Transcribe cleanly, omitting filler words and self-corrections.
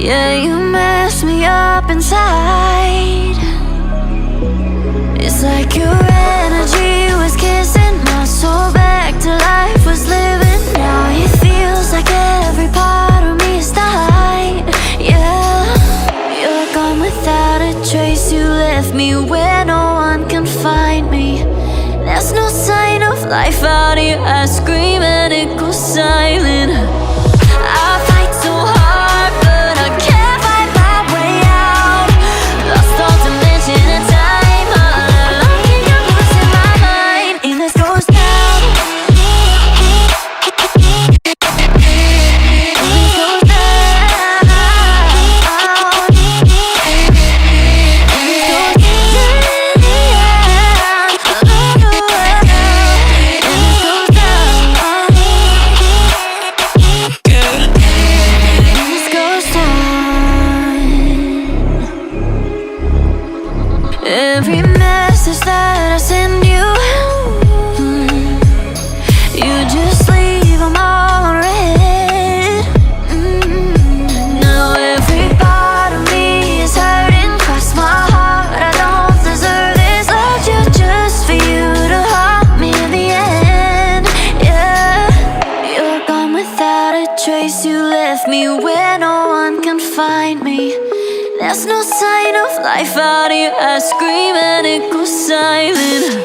Yeah, you mess me up inside. It's like your energy was kissing my soul back to life, was living. Now it feels like every part of me is dying. Yeah, you're gone without a trace. You left me where no one can find me. There's no sign of life out here. I scream and it goes silent. I fight so hard, but I can't fight my way out. Lost all dimension and time. All alone, I'm losing my mind. And this goes down. Every message that I send you, you just leave them all unread. Now every part of me is hurting. Cross my heart, I don't deserve this. Loved you just for you to haunt me in the end. Yeah, you're gone without a trace. You left me where no one can find me. There's no sign of life out here. I scream and it goes silent.